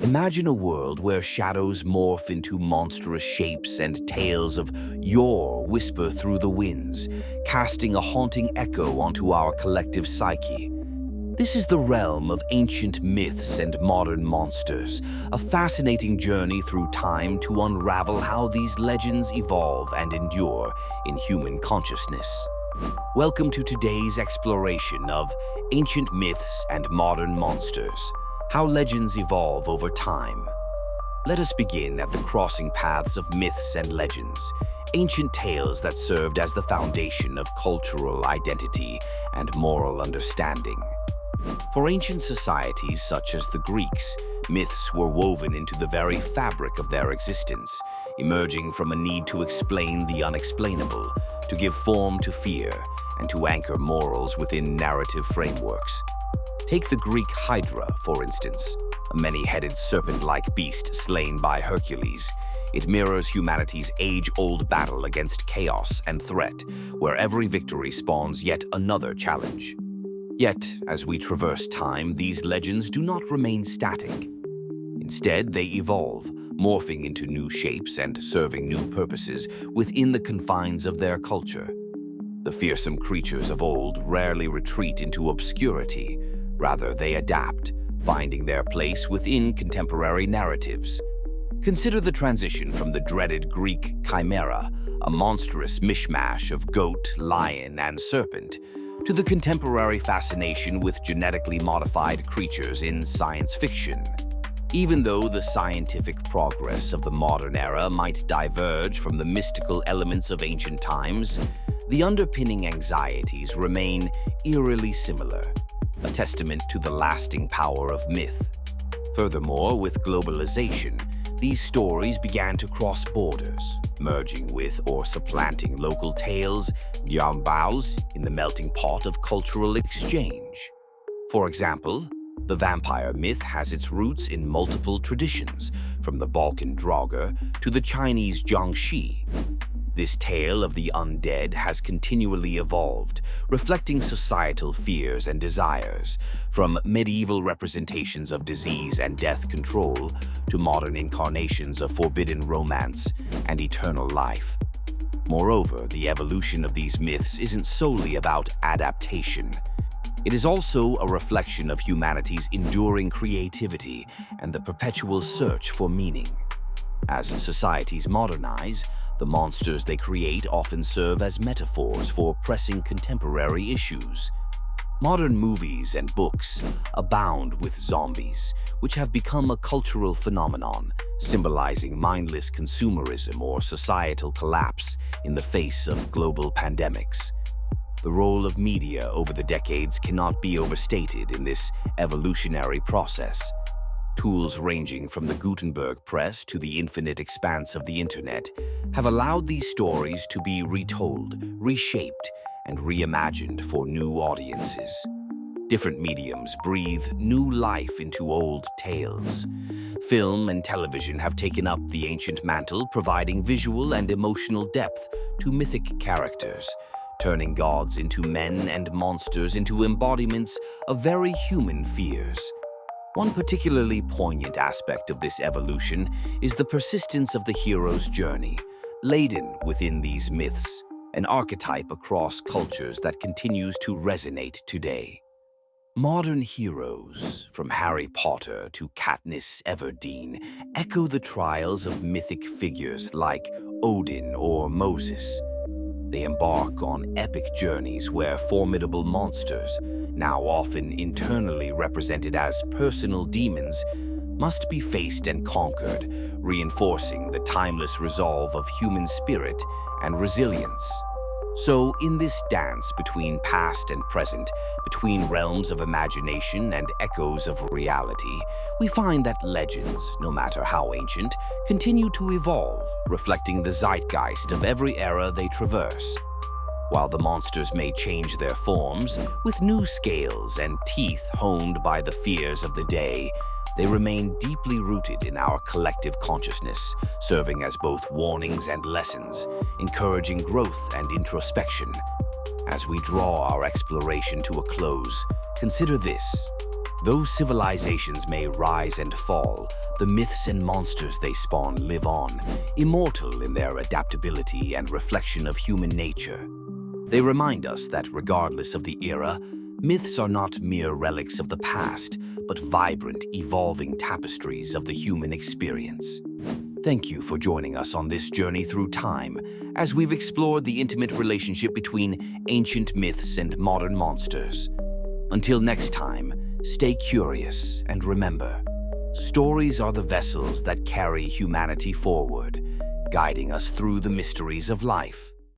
Imagine a world where shadows morph into monstrous shapes and tales of yore whisper through the winds, casting a haunting echo onto our collective psyche. This is the realm of ancient myths and modern monsters, a fascinating journey through time to unravel how these legends evolve and endure in human consciousness. Welcome to today's exploration of ancient myths and modern monsters, how legends evolve over time. Let us begin at the crossing paths of myths and legends, ancient tales that served as the foundation of cultural identity and moral understanding. For ancient societies such as the Greeks, myths were woven into the very fabric of their existence, emerging from a need to explain the unexplainable, to give form to fear, and to anchor morals within narrative frameworks. Take the Greek Hydra, for instance, a many-headed serpent-like beast slain by Hercules. It mirrors humanity's age-old battle against chaos and threat, where every victory spawns yet another challenge. Yet, as we traverse time, these legends do not remain static. Instead, they evolve, morphing into new shapes and serving new purposes within the confines of their culture. The fearsome creatures of old rarely retreat into obscurity. Rather, they adapt, finding their place within contemporary narratives. Consider the transition from the dreaded Greek chimera, a monstrous mishmash of goat, lion, and serpent, to the contemporary fascination with genetically modified creatures in science fiction. Even though the scientific progress of the modern era might diverge from the mystical elements of ancient times, the underpinning anxieties remain eerily similar, a testament to the lasting power of myth. Furthermore, with globalization, these stories began to cross borders, merging with or supplanting local tales, dianbaos, in the melting pot of cultural exchange. For example, the vampire myth has its roots in multiple traditions, from the Balkan Draugr to the Chinese Jiangxi. This tale of the undead has continually evolved, reflecting societal fears and desires, from medieval representations of disease and death control to modern incarnations of forbidden romance and eternal life. Moreover, the evolution of these myths isn't solely about adaptation. It is also a reflection of humanity's enduring creativity and the perpetual search for meaning. As societies modernize, the monsters they create often serve as metaphors for pressing contemporary issues. Modern movies and books abound with zombies, which have become a cultural phenomenon, symbolizing mindless consumerism or societal collapse in the face of global pandemics. The role of media over the decades cannot be overstated in this evolutionary process. Tools ranging from the Gutenberg press to the infinite expanse of the internet have allowed these stories to be retold, reshaped, and reimagined for new audiences. Different mediums breathe new life into old tales. Film and television have taken up the ancient mantle, providing visual and emotional depth to mythic characters, turning gods into men and monsters into embodiments of very human fears. One particularly poignant aspect of this evolution is the persistence of the hero's journey, laden within these myths, an archetype across cultures that continues to resonate today. Modern heroes, from Harry Potter to Katniss Everdeen, echo the trials of mythic figures like Odin or Moses. They embark on epic journeys where formidable monsters, now often internally represented as personal demons, must be faced and conquered, reinforcing the timeless resolve of human spirit and resilience. So, in this dance between past and present, between realms of imagination and echoes of reality, we find that legends, no matter how ancient, continue to evolve, reflecting the zeitgeist of every era they traverse. While the monsters may change their forms, with new scales and teeth honed by the fears of the day, they remain deeply rooted in our collective consciousness, serving as both warnings and lessons, encouraging growth and introspection. As we draw our exploration to a close, consider this. Though civilizations may rise and fall, the myths and monsters they spawn live on, immortal in their adaptability and reflection of human nature. They remind us that regardless of the era, myths are not mere relics of the past, but vibrant, evolving tapestries of the human experience. Thank you for joining us on this journey through time, as we've explored the intimate relationship between ancient myths and modern monsters. Until next time, stay curious and remember, stories are the vessels that carry humanity forward, guiding us through the mysteries of life.